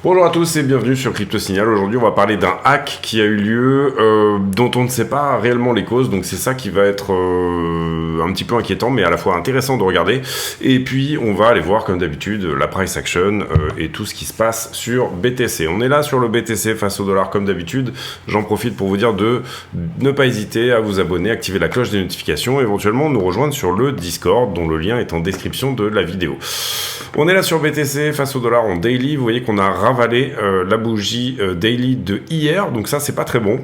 Bonjour à tous et bienvenue sur Crypto Signal. Aujourd'hui, on va parler d'un hack qui a eu lieu dont on ne sait pas réellement les causes. Donc c'est ça qui va être un petit peu inquiétant, mais à la fois intéressant de regarder. Et puis, on va aller voir, comme d'habitude, la price action et tout ce qui se passe sur BTC. On est là sur le BTC face au dollar, comme d'habitude. J'en profite pour vous dire de ne pas hésiter à vous abonner, activer la cloche des notifications, éventuellement nous rejoindre sur le Discord, dont le lien est en description de la vidéo. On est là sur BTC face au dollar en daily. Vous voyez qu'on a ravalé la bougie daily de hier, donc ça c'est pas très bon.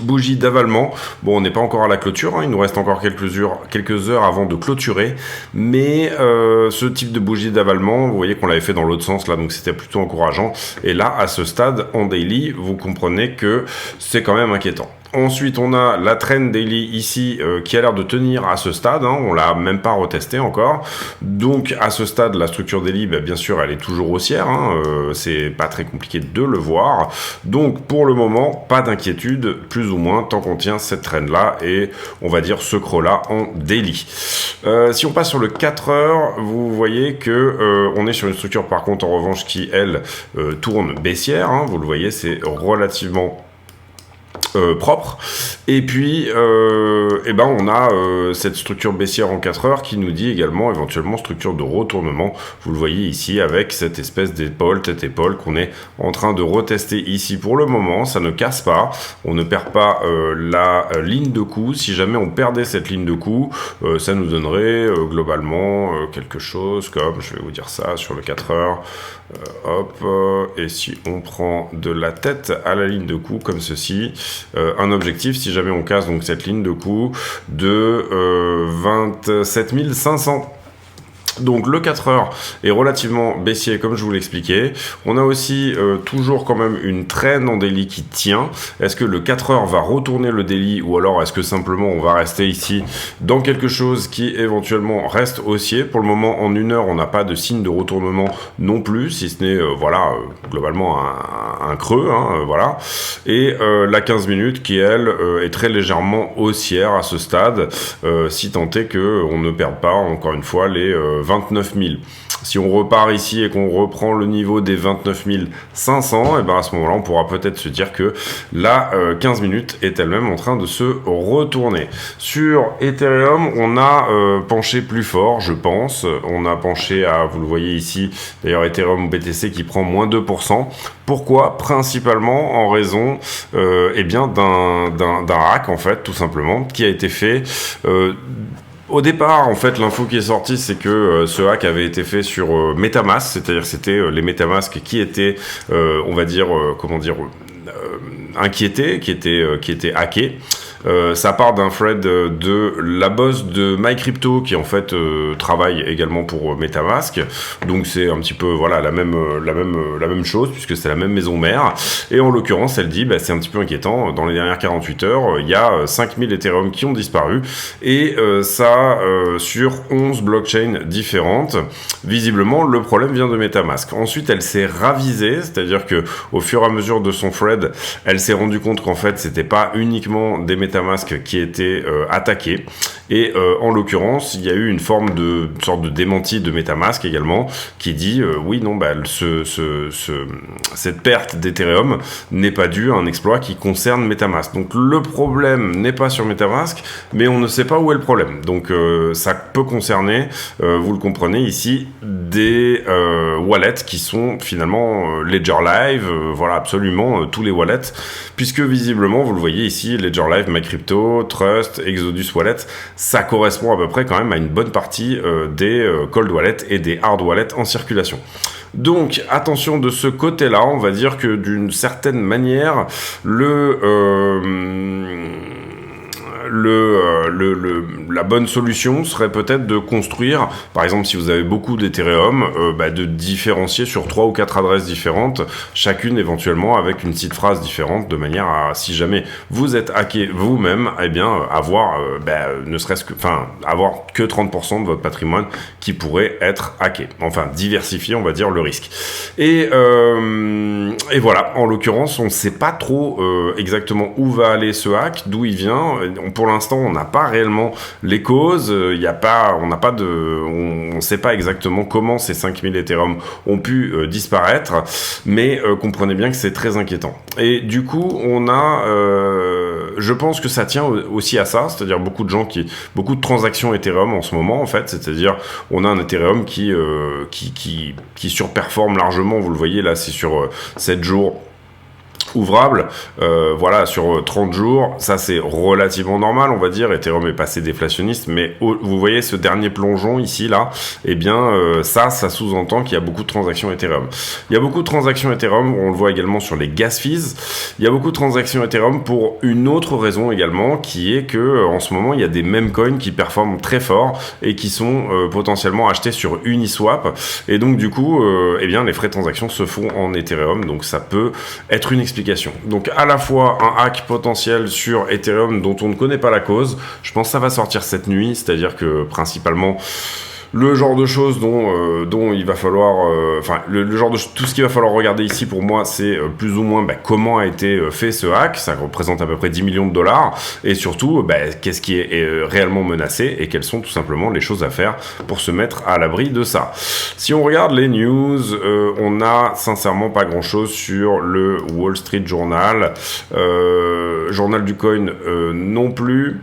Bougie d'avalement, bon on n'est pas encore à la clôture, hein, il nous reste encore quelques heures avant de clôturer, mais ce type de bougie d'avalement, vous voyez qu'on l'avait fait dans l'autre sens là, donc c'était plutôt encourageant, et là à ce stade en daily, vous comprenez que c'est quand même inquiétant. Ensuite, on a la trend daily ici qui a l'air de tenir à ce stade. Hein, on l'a même pas retesté encore. Donc, à ce stade, la structure daily, bien sûr, elle est toujours haussière. Hein, c'est pas très compliqué de le voir. Donc, pour le moment, pas d'inquiétude, plus ou moins, tant qu'on tient cette trend-là et on va dire ce creux-là en daily. Si on passe sur le 4 heures, vous voyez que on est sur une structure, par contre, en revanche, qui, elle, tourne baissière. Hein, vous le voyez, c'est relativement propre, et puis on a cette structure baissière en 4 heures qui nous dit également éventuellement structure de retournement. Vous le voyez ici avec cette espèce d'épaule, tête épaule qu'on est en train de retester ici pour le moment. Ça ne casse pas, on ne perd pas la ligne de coup. Si jamais on perdait cette ligne de coup, ça nous donnerait globalement quelque chose comme, je vais vous dire ça sur le 4 heures, et si on prend de la tête à la ligne de coup comme ceci, un objectif, si jamais on casse donc cette ligne de coup, de 27 500. Donc le 4 heures est relativement baissier comme je vous l'expliquais. On a aussi toujours quand même une trend en daily qui tient. Est-ce que le 4 heures va retourner le daily ou alors est-ce que simplement on va rester ici dans quelque chose qui éventuellement reste haussier? Pour le moment en 1 heure on n'a pas de signe de retournement non plus, si ce n'est globalement un creux, hein, voilà. Et la 15 minutes qui elle est très légèrement haussière à ce stade, si tant est que on ne perde pas encore une fois les 29 000. Si on repart ici et qu'on reprend le niveau des 29 500, et à ce moment-là, on pourra peut-être se dire que la 15 minutes est elle-même en train de se retourner. Sur Ethereum, on a penché plus fort, je pense. On a penché à, vous le voyez ici, d'ailleurs Ethereum BTC qui prend moins 2%. Pourquoi? Principalement en raison d'un hack, en fait, tout simplement, qui a été fait. Au départ, en fait, l'info qui est sortie, c'est que ce hack avait été fait sur MetaMask, c'est-à-dire que c'était les MetaMask qui étaient, inquiétés, qui étaient hackés. Ça part d'un thread de la boss de MyCrypto qui en fait travaille également pour MetaMask. Donc c'est un petit peu la même chose puisque c'est la même maison mère. Et en l'occurrence, elle dit c'est un petit peu inquiétant. Dans les dernières 48 heures, il y a 5000 Ethereum qui ont disparu et ça sur 11 blockchains différentes. Visiblement, le problème vient de MetaMask. Ensuite, elle s'est ravisée, c'est-à-dire que au fur et à mesure de son thread, elle s'est rendue compte qu'en fait, c'était pas uniquement des MetaMask qui était attaqué et en l'occurrence il y a eu une sorte de démenti de MetaMask également qui dit cette perte d'Ethereum n'est pas due à un exploit qui concerne MetaMask. Donc le problème n'est pas sur MetaMask, mais on ne sait pas où est le problème. Donc ça peut concerner, vous le comprenez ici, des wallets qui sont finalement Ledger Live, absolument tous les wallets, puisque visiblement vous le voyez ici, Ledger Live, MyCrypto, Trust, Exodus Wallet, ça correspond à peu près quand même à une bonne partie des cold wallets et des hard wallets en circulation. Donc attention de ce côté-là, on va dire que d'une certaine manière, la bonne solution serait peut-être de construire, par exemple si vous avez beaucoup d'Ethereum, de différencier sur 3 ou 4 adresses différentes, chacune éventuellement avec une petite phrase différente, de manière à, si jamais vous êtes hacké vous-même, avoir avoir que 30% de votre patrimoine qui pourrait être hacké. Enfin, diversifier, on va dire, le risque. Et voilà, en l'occurrence, on ne sait pas trop exactement où va aller ce hack, d'où il vient. On pour l'instant, on n'a pas réellement les causes. On sait pas exactement comment ces 5000 Ethereum ont pu disparaître, mais comprenez bien que c'est très inquiétant. Et du coup, je pense que ça tient aussi à ça, c'est-à-dire beaucoup de transactions Ethereum en ce moment, en fait, c'est-à-dire on a un Ethereum qui surperforme largement, vous le voyez là, c'est sur 7 jours ouvrable, voilà, sur 30 jours, ça c'est relativement normal, on va dire. Ethereum est passé déflationniste, mais vous voyez ce dernier plongeon ici, là, eh bien, ça sous-entend qu'il y a beaucoup de transactions Ethereum. Il y a beaucoup de transactions Ethereum, on le voit également sur les gas fees. Il y a beaucoup de transactions Ethereum pour une autre raison également, qui est que en ce moment, il y a des meme coins qui performent très fort et qui sont potentiellement achetés sur Uniswap. Et donc, du coup, eh bien, les frais de transaction se font en Ethereum, donc ça peut être une explication. Donc à la fois un hack potentiel sur Ethereum dont on ne connaît pas la cause, je pense que ça va sortir cette nuit, c'est-à-dire que principalement le genre de choses dont il va falloir, le genre de tout ce qu'il va falloir regarder ici pour moi, c'est plus ou moins comment a été fait ce hack. Ça représente à peu près 10 millions de dollars, et surtout qu'est-ce qui est réellement menacé et quelles sont tout simplement les choses à faire pour se mettre à l'abri de ça. Si on regarde les news, on n'a sincèrement pas grand-chose sur le Wall Street Journal, journal du coin non plus.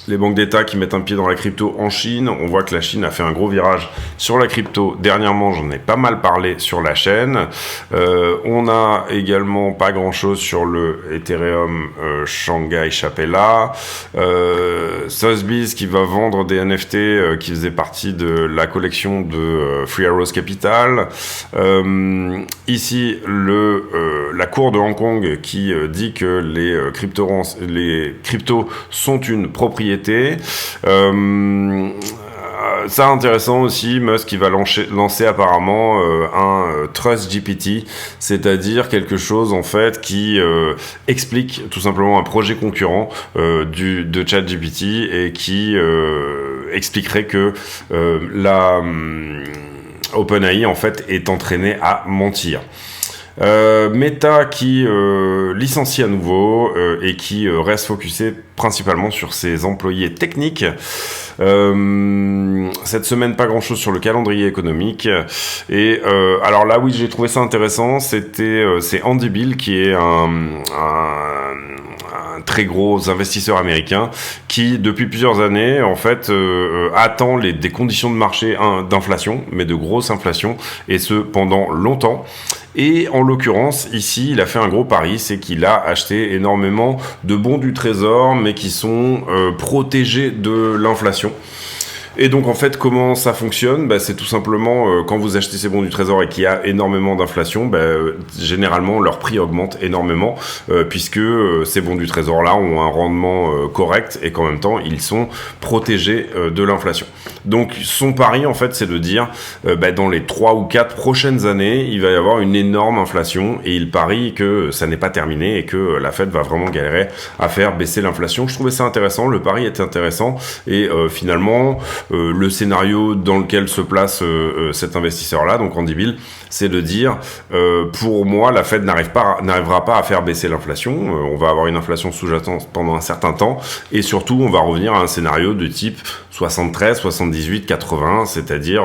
Les banques d'État qui mettent un pied dans la crypto en Chine. On voit que la Chine a fait un gros virage sur la crypto. Dernièrement, j'en ai pas mal parlé sur la chaîne. On a également pas grand-chose sur le Ethereum Shanghai Chapella. Sotheby's qui va vendre des NFT qui faisaient partie de la collection de Free Arrows Capital. Ici, la cour de Hong Kong qui dit que les cryptos sont une propriété. Ça intéressant aussi, Musk qui va lancer apparemment un Trust GPT, c'est-à-dire quelque chose en fait qui explique tout simplement un projet concurrent de ChatGPT et qui expliquerait que OpenAI en fait est entraîné à mentir. Meta qui licencie à nouveau et qui reste focusé principalement sur ses employés techniques. Cette semaine, pas grand-chose sur le calendrier économique. Et alors là, oui, j'ai trouvé ça intéressant. C'est Andy Bill qui est un très gros investisseur américain qui, depuis plusieurs années, en fait, attend des conditions de marché d'inflation, mais de grosse inflation, et ce pendant longtemps. Et en l'occurrence, ici, il a fait un gros pari, c'est qu'il a acheté énormément de bons du trésor, mais qui sont protégés de l'inflation. Et donc en fait, comment ça fonctionne ? C'est tout simplement quand vous achetez ces bons du trésor et qu'il y a énormément d'inflation, généralement leur prix augmente énormément puisque ces bons du trésor là ont un rendement correct et qu'en même temps ils sont protégés de l'inflation. Donc son pari en fait c'est de dire dans les 3 ou 4 prochaines années il va y avoir une énorme inflation et il parie que ça n'est pas terminé et que la Fed va vraiment galérer à faire baisser l'inflation. Je trouvais ça intéressant, le pari était intéressant et finalement le scénario dans lequel se place cet investisseur-là, donc Andy Bill, c'est de dire pour moi la Fed n'arrivera pas à faire baisser l'inflation, on va avoir une inflation sous-jacente pendant un certain temps et surtout on va revenir à un scénario de type 73, 78, 80, c'est-à-dire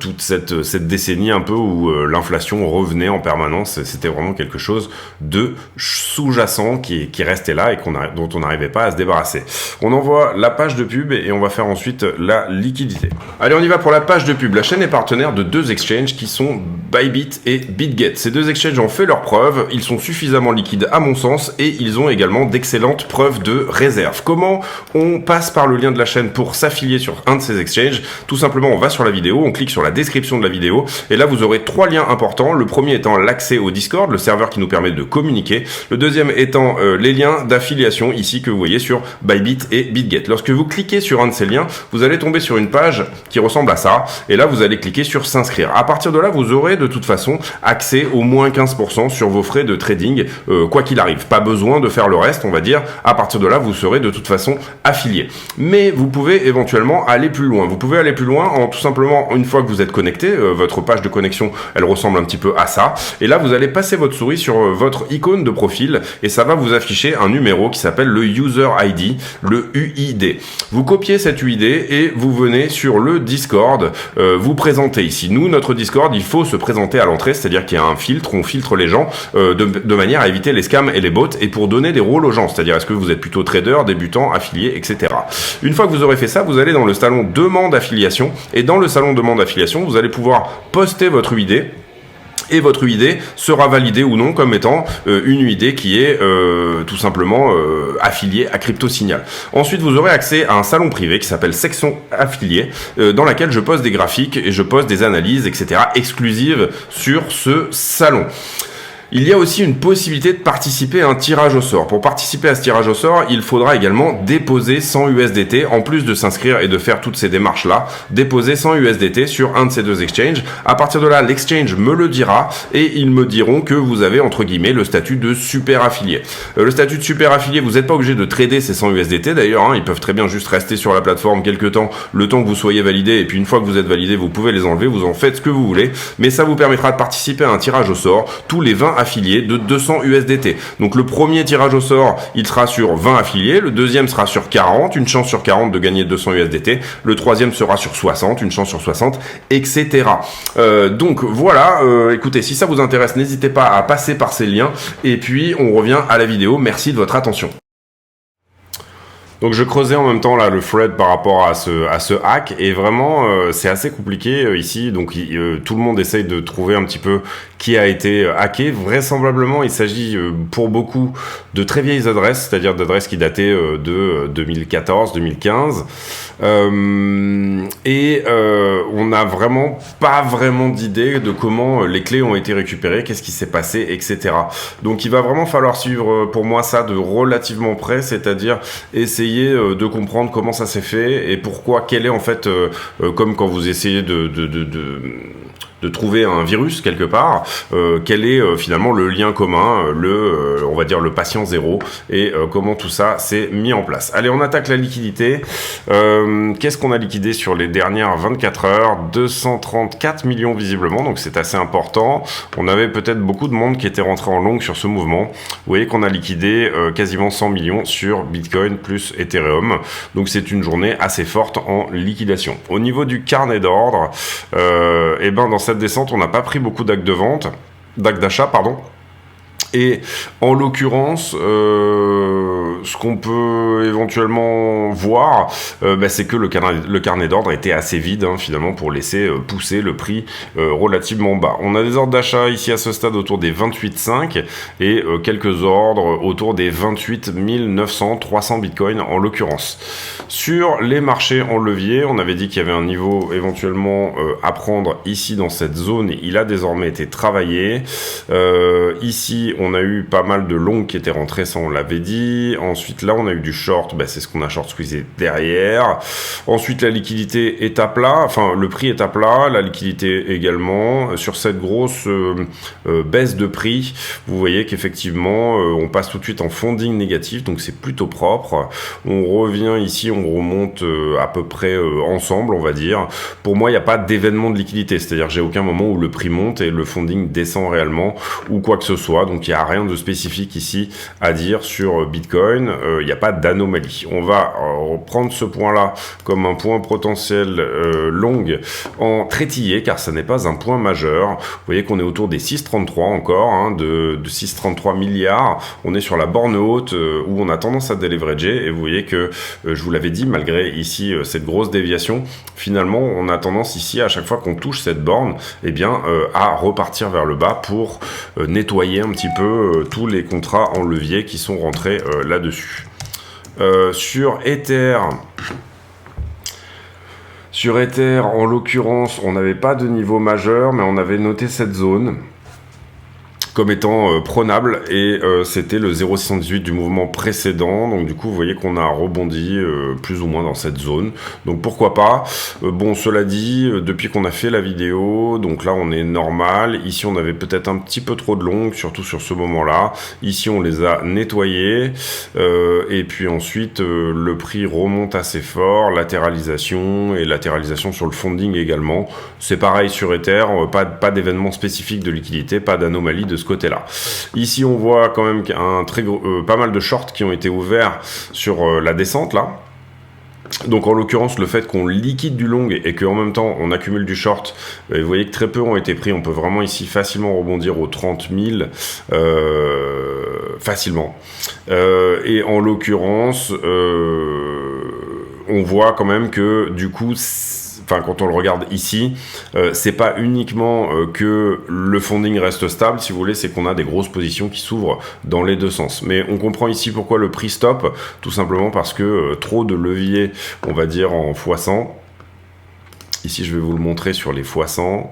toute cette décennie un peu où l'inflation revenait en permanence, c'était vraiment quelque chose de sous-jacent qui restait là et dont on n'arrivait pas à se débarrasser. On envoie la page de pub et on va faire ensuite la liquidité. Allez, on y va pour la page de pub. La chaîne est partenaire de 2 exchanges qui sont Bybit et BitGet. Ces 2 exchanges ont fait leurs preuves, ils sont suffisamment liquides à mon sens et ils ont également d'excellentes preuves de réserve. Comment on passe par le lien de la chaîne pour s'affilier sur un de ces exchanges? Tout simplement, on va sur la vidéo, on clique sur la description de la vidéo et là vous aurez 3 liens importants. Le premier étant l'accès au Discord, le serveur qui nous permet de communiquer. Le deuxième étant les liens d'affiliation ici que vous voyez sur Bybit et BitGet. Lorsque vous cliquez sur un de ces liens, vous allez tomber sur une page qui ressemble à ça, et là vous allez cliquer sur s'inscrire. À partir de là, vous aurez de toute façon accès au moins 15% sur vos frais de trading, quoi qu'il arrive. Pas besoin de faire le reste, on va dire. À partir de là, vous serez de toute façon affilié. Mais vous pouvez éventuellement aller plus loin. Vous pouvez aller plus loin en tout simplement, une fois que vous êtes connecté, votre page de connexion, elle ressemble un petit peu à ça. Et là, vous allez passer votre souris sur votre icône de profil et ça va vous afficher un numéro qui s'appelle le User ID, le UID. Vous copiez cet UID et vous venez sur le Discord, vous présentez ici. Nous, notre Discord, il faut se présenter à l'entrée, c'est-à-dire qu'il y a un filtre, on filtre les gens de manière à éviter les scams et les bots et pour donner des rôles aux gens, c'est-à-dire est-ce que vous êtes plutôt trader, débutant, affilié, etc. Une fois que vous aurez fait ça, vous allez dans le salon demande affiliation et dans le salon demande affiliation, vous allez pouvoir poster votre UID. Et votre UID sera validé ou non comme étant une UID qui est tout simplement affiliée à CryptoSignal. Ensuite, vous aurez accès à un salon privé qui s'appelle Section Affiliée, dans laquelle je poste des graphiques et je poste des analyses, etc. exclusives sur ce salon. Il y a aussi une possibilité de participer à un tirage au sort. Pour participer à ce tirage au sort, il faudra également déposer 100 USDT, en plus de s'inscrire et de faire toutes ces démarches-là, déposer 100 USDT sur un de ces deux exchanges. À partir de là, l'exchange me le dira et ils me diront que vous avez, entre guillemets, le statut de super affilié. Le statut de super affilié, vous n'êtes pas obligé de trader ces 100 USDT d'ailleurs, hein, ils peuvent très bien juste rester sur la plateforme quelques temps, le temps que vous soyez validé, et puis une fois que vous êtes validé, vous pouvez les enlever, vous en faites ce que vous voulez, mais ça vous permettra de participer à un tirage au sort tous les 20 affiliés de 200 USDT. Donc le premier tirage au sort, il sera sur 20 affiliés, le deuxième sera sur 40, une chance sur 40 de gagner 200 USDT, le troisième sera sur 60, une chance sur 60, etc. Donc voilà, écoutez, si ça vous intéresse, n'hésitez pas à passer par ces liens, et puis on revient à la vidéo. Merci de votre attention. Donc je creusais en même temps là le thread par rapport à ce hack et vraiment c'est assez compliqué ici, donc tout le monde essaye de trouver un petit peu qui a été hacké. Vraisemblablement il s'agit pour beaucoup de très vieilles adresses, c'est-à-dire d'adresses qui dataient de 2014-2015 on n'a vraiment pas d'idée de comment les clés ont été récupérées, qu'est-ce qui s'est passé, etc. Donc il va vraiment falloir suivre pour moi ça de relativement près, c'est-à-dire essayer de comprendre comment ça s'est fait et pourquoi, quel est en fait, comme quand vous essayez de trouver un virus quelque part, quel est finalement le lien commun, on va dire le patient zéro, et comment tout ça s'est mis en place. Allez, on attaque la liquidité. Qu'est-ce qu'on a liquidé sur les dernières 24 heures? 234 millions visiblement, donc c'est assez important. On avait peut-être beaucoup de monde qui était rentré en long sur ce mouvement. Vous voyez qu'on a liquidé quasiment 100 millions sur Bitcoin plus Ethereum, donc c'est une journée assez forte en liquidation. Au niveau du carnet d'ordre, et ben dans cette descente, on n'a pas pris beaucoup d'actes d'achat, pardon. Et en l'occurrence, ce qu'on peut éventuellement voir, c'est que le carnet d'ordre était assez vide, hein, finalement, pour laisser pousser le prix relativement bas. On a des ordres d'achat ici à ce stade autour des 28,5 et quelques ordres autour des 28 900, 300 bitcoins en l'occurrence. Sur les marchés en levier, on avait dit qu'il y avait un niveau éventuellement à prendre ici dans cette zone. Il a désormais été travaillé. Ici, on a eu pas mal de longs qui étaient rentrés, ça on l'avait dit. Ensuite, là, on a eu du short, c'est ce qu'on a short squeezé derrière. Ensuite, la liquidité est à plat, enfin, le prix est à plat, la liquidité également. Sur cette grosse baisse de prix, vous voyez qu'effectivement, on passe tout de suite en funding négatif, donc c'est plutôt propre. On revient ici, on remonte à peu près ensemble, on va dire. Pour moi, il n'y a pas d'événement de liquidité, c'est-à-dire j'ai aucun moment où le prix monte et le funding descend réellement ou quoi que ce soit, donc il n'y a rien de spécifique ici à dire sur Bitcoin, il n'y a pas d'anomalie. On va prendre ce point-là comme un point potentiel long en traitillé, car ça n'est pas un point majeur. Vous voyez qu'on est autour des 6,33 encore, hein, de 6,33 milliards. On est sur la borne haute où on a tendance à déleverager, et vous voyez que, je vous l'avais dit, malgré ici cette grosse déviation, finalement on a tendance ici, à chaque fois qu'on touche cette borne, eh bien, à repartir vers le bas pour nettoyer un petit peu tous les contrats en levier qui sont rentrés là-dessus. Sur Ether, en l'occurrence, on n'avait pas de niveau majeur, mais on avait noté cette zone. comme étant prenable, et c'était le 0,618 du mouvement précédent, donc du coup vous voyez qu'on a rebondi plus ou moins dans cette zone, donc pourquoi pas. Bon, cela dit, depuis qu'on a fait la vidéo, donc là on est normal, ici on avait peut-être un petit peu trop de longues, surtout sur ce moment là, ici on les a nettoyés, et puis ensuite le prix remonte assez fort, latéralisation, et latéralisation sur le funding également, c'est pareil sur Ether, pas d'événement spécifique de liquidité, pas d'anomalie de ce côté-là. Ici, on voit quand même pas mal de shorts qui ont été ouverts sur la descente, là. Donc en l'occurrence, le fait qu'on liquide du long et qu'en même temps on accumule du short, vous voyez que très peu ont été pris, on peut vraiment ici facilement rebondir aux 30 000, facilement. Et en l'occurrence, on voit quand même que du coup, enfin, quand on le regarde ici, c'est pas uniquement que le funding reste stable, si vous voulez, c'est qu'on a des grosses positions qui s'ouvrent dans les deux sens. Mais on comprend ici pourquoi le prix stop, tout simplement parce que trop de leviers, on va dire en x100. Ici, je vais vous le montrer sur les x100.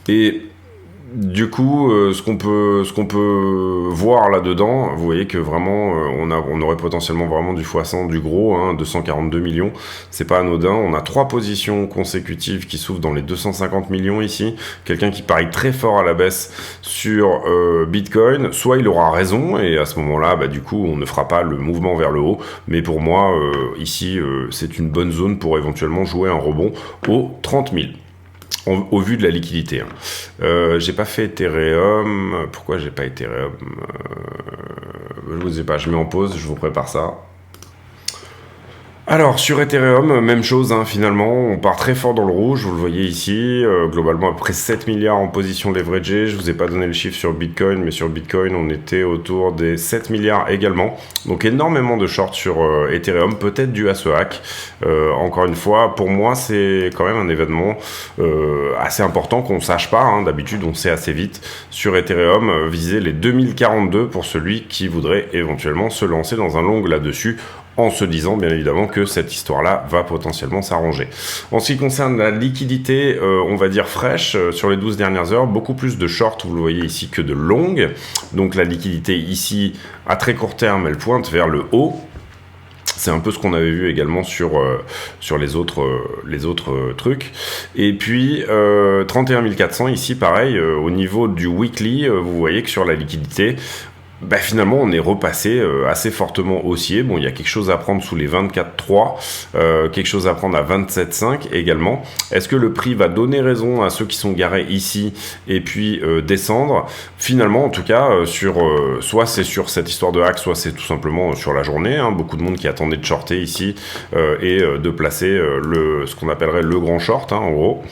Et du coup, ce qu'on peut voir là-dedans, vous voyez que vraiment, on aurait potentiellement vraiment du x100, du gros, hein, 242 millions, c'est pas anodin. On a 3 positions consécutives qui s'ouvrent dans les 250 millions ici. Quelqu'un qui parie très fort à la baisse sur Bitcoin, soit il aura raison, et à ce moment-là, bah, du coup, on ne fera pas le mouvement vers le haut. Mais pour moi, ici, c'est une bonne zone pour éventuellement jouer un rebond aux 30 000. Au vu de la liquidité. J'ai pas fait Ethereum. Pourquoi j'ai pas Ethereum? Je vous sais pas, je mets en pause, je vous prépare ça. Alors, sur Ethereum, même chose, hein, finalement, on part très fort dans le rouge, vous le voyez ici, globalement à peu près 7 milliards en position leveragée, je vous ai pas donné le chiffre sur Bitcoin, mais sur Bitcoin, on était autour des 7 milliards également, donc énormément de shorts sur Ethereum, peut-être dû à ce hack. Encore une fois, pour moi, c'est quand même un événement assez important qu'on sache pas, hein, d'habitude on sait assez vite. Sur Ethereum, viser les 2042 pour celui qui voudrait éventuellement se lancer dans un long là-dessus, en se disant bien évidemment que cette histoire-là va potentiellement s'arranger. En ce qui concerne la liquidité, on va dire fraîche, sur les 12 dernières heures, beaucoup plus de short, vous le voyez ici, que de long. Donc la liquidité ici, à très court terme, elle pointe vers le haut. C'est un peu ce qu'on avait vu également sur les autres trucs. Et puis 31 400 ici, pareil, au niveau du weekly, vous voyez que sur la liquidité, bah finalement on est repassé assez fortement haussier. Bon, il y a quelque chose à prendre sous les 24,3, quelque chose à prendre à 27,5 également. Est-ce que le prix va donner raison à ceux qui sont garés ici et puis descendre? Finalement, en tout cas, soit c'est sur cette histoire de hack, soit c'est tout simplement sur la journée, hein. Beaucoup de monde qui attendait de shorter ici et de placer ce qu'on appellerait le grand short, hein, en gros.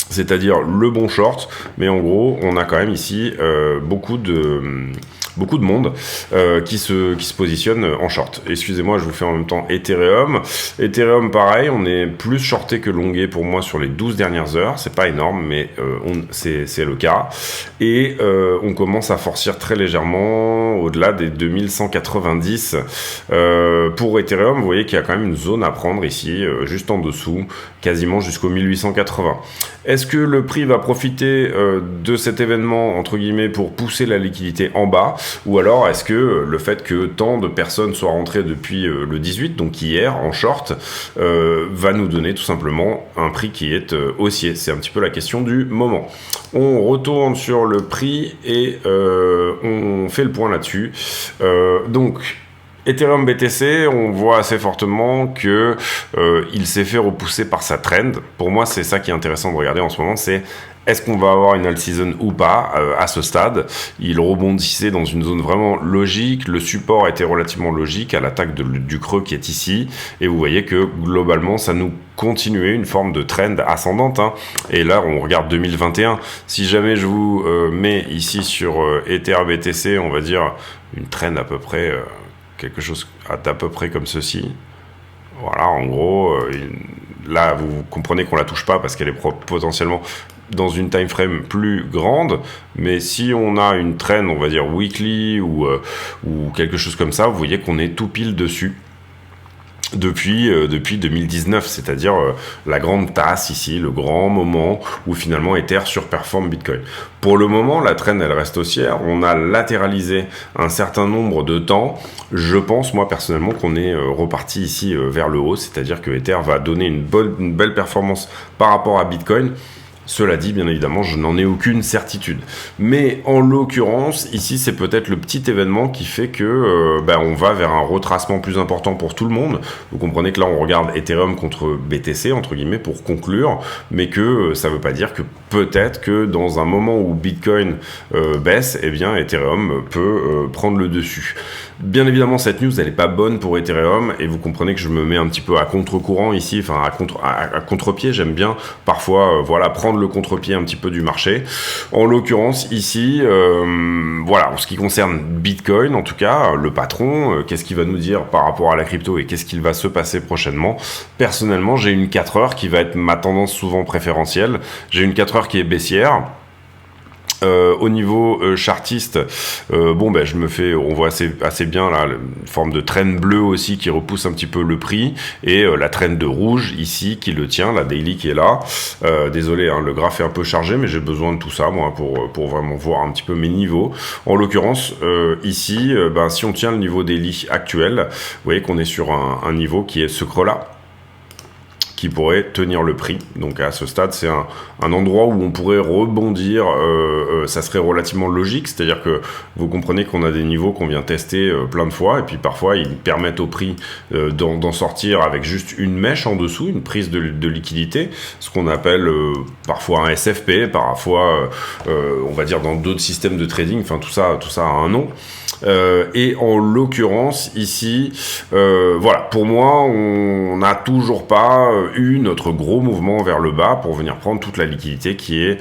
C'est-à-dire le bon short, mais en gros, on a quand même ici beaucoup de monde qui se positionne en short. Excusez-moi, je vous fais en même temps Ethereum. Ethereum, pareil, on est plus shorté que longé pour moi sur les 12 dernières heures. C'est pas énorme, mais c'est le cas. Et on commence à forcir très légèrement au-delà des 2190. Pour Ethereum, vous voyez qu'il y a quand même une zone à prendre ici, juste en dessous, quasiment jusqu'au 1880. Est-ce que le prix va profiter de cet événement, entre guillemets, pour pousser la liquidité en bas? Ou alors est-ce que le fait que tant de personnes soient rentrées depuis le 18, donc hier, en short, va nous donner tout simplement un prix qui est haussier? C'est un petit peu la question du moment. On retourne sur le prix et on fait le point là-dessus. Donc, Ethereum BTC, on voit assez fortement que il s'est fait repousser par sa trend. Pour moi, c'est ça qui est intéressant de regarder en ce moment, c'est est-ce qu'on va avoir une alt season ou pas à ce stade? Il rebondissait dans une zone vraiment logique, le support était relativement logique à l'attaque du creux qui est ici, et vous voyez que globalement ça nous continuait une forme de trend ascendante, hein. Et là on regarde 2021, si jamais je vous mets ici sur Ether BTC, on va dire une trend à peu près, quelque chose à peu près comme ceci. Voilà, en gros, là vous comprenez qu'on la touche pas parce qu'elle est potentiellement dans une time frame plus grande, mais si on a une trend, on va dire weekly ou quelque chose comme ça, vous voyez qu'on est tout pile dessus. depuis 2019, c'est-à-dire la grande tasse ici, le grand moment où finalement Ether surperforme Bitcoin. Pour le moment, la trend elle reste haussière, on a latéralisé un certain nombre de temps. Je pense moi personnellement qu'on est reparti ici vers le haut, c'est-à-dire que Ether va donner une belle performance par rapport à Bitcoin. Cela dit, bien évidemment, je n'en ai aucune certitude. Mais en l'occurrence, ici, c'est peut-être le petit événement qui fait que on va vers un retracement plus important pour tout le monde. Vous comprenez que là, on regarde Ethereum contre BTC, entre guillemets, pour conclure, mais que ça ne veut pas dire que peut-être que dans un moment où Bitcoin baisse, eh bien, Ethereum peut prendre le dessus. Bien évidemment, cette news, elle n'est pas bonne pour Ethereum, et vous comprenez que je me mets un petit peu à contre-courant ici, enfin à contre-pied. J'aime bien parfois, prendre le contre-pied un petit peu du marché. En l'occurrence, ici, en ce qui concerne Bitcoin, en tout cas, le patron, qu'est-ce qu'il va nous dire par rapport à la crypto et qu'est-ce qu'il va se passer prochainement? Personnellement, j'ai une 4 heures qui va être ma tendance souvent préférentielle. J'ai une 4 heures qui est baissière. Au niveau chartiste, on voit assez bien là, une forme de trend bleue aussi qui repousse un petit peu le prix, et la trend de rouge ici qui le tient, la daily qui est là. Désolé, le graphe est un peu chargé, mais j'ai besoin de tout ça moi pour vraiment voir un petit peu mes niveaux. En l'occurrence, ici, si on tient le niveau daily actuel, vous voyez qu'on est sur un niveau qui est ce creux là, qui pourrait tenir le prix. Donc à ce stade, c'est un endroit où on pourrait rebondir, ça serait relativement logique, c'est-à-dire que vous comprenez qu'on a des niveaux qu'on vient tester plein de fois, et puis parfois ils permettent au prix d'en sortir avec juste une mèche en dessous, une prise de liquidité, ce qu'on appelle parfois un SFP, parfois on va dire dans d'autres systèmes de trading, enfin tout ça a un nom. Et en l'occurrence ici, pour moi, on n'a toujours pas eu notre gros mouvement vers le bas pour venir prendre toute la liquidité qui est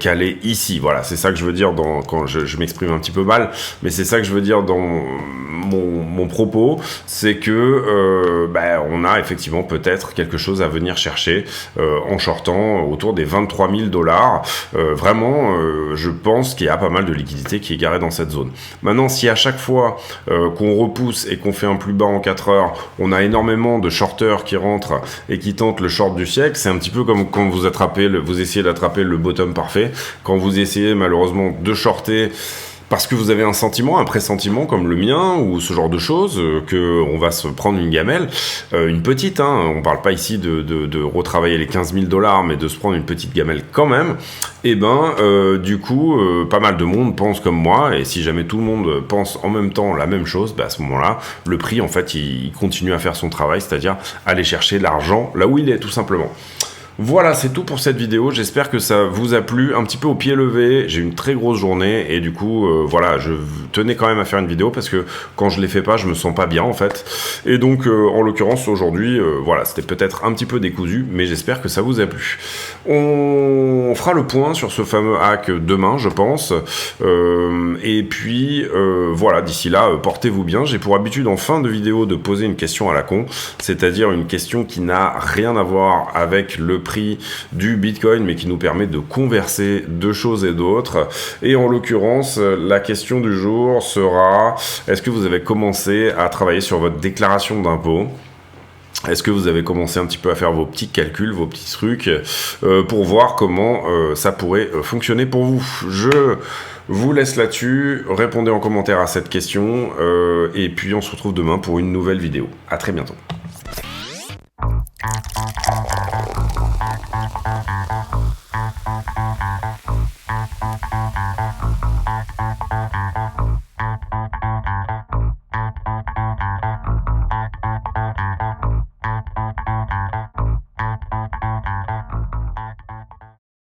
calée ici. Voilà, c'est ça que je veux dire quand je m'exprime un petit peu mal, mais c'est ça que je veux dire dans mon propos, c'est que on a effectivement peut-être quelque chose à venir chercher en shortant autour des 23 000 $. Vraiment, je pense qu'il y a pas mal de liquidité qui est garée dans cette zone. Maintenant, si à chaque fois qu'on repousse et qu'on fait un plus bas en 4 heures, on a énormément de shorteurs qui rentrent et qui tentent le short du siècle, c'est un petit peu comme quand vous essayez d'attraper le bottom parfait, quand vous essayez malheureusement de shorter parce que vous avez un pressentiment comme le mien, ou ce genre de choses, que on va se prendre une gamelle, une petite, on parle pas ici de retravailler les 15 000 $, mais de se prendre une petite gamelle quand même, et du coup, pas mal de monde pense comme moi, et si jamais tout le monde pense en même temps la même chose, à ce moment-là, le prix, en fait, il continue à faire son travail, c'est-à-dire aller chercher l'argent là où il est, tout simplement. Voilà, c'est tout pour cette vidéo. J'espère que ça vous a plu, un petit peu au pied levé. J'ai une très grosse journée et du coup, je tenais quand même à faire une vidéo parce que quand je les fais pas, je me sens pas bien en fait. Et donc, en l'occurrence, aujourd'hui, c'était peut-être un petit peu décousu, mais j'espère que ça vous a plu. On fera le point sur ce fameux hack demain, je pense. Et puis, d'ici là, portez-vous bien. J'ai pour habitude en fin de vidéo de poser une question à la con, c'est-à-dire une question qui n'a rien à voir avec le prix du Bitcoin, mais qui nous permet de converser de choses et d'autres. Et en l'occurrence, la question du jour sera: est-ce que vous avez commencé à travailler sur votre déclaration d'impôt ? Est-ce que vous avez commencé un petit peu à faire vos petits calculs, vos petits trucs, pour voir comment ça pourrait fonctionner pour vous ? Je vous laisse là-dessus, répondez en commentaire à cette question, et puis on se retrouve demain pour une nouvelle vidéo. À très bientôt.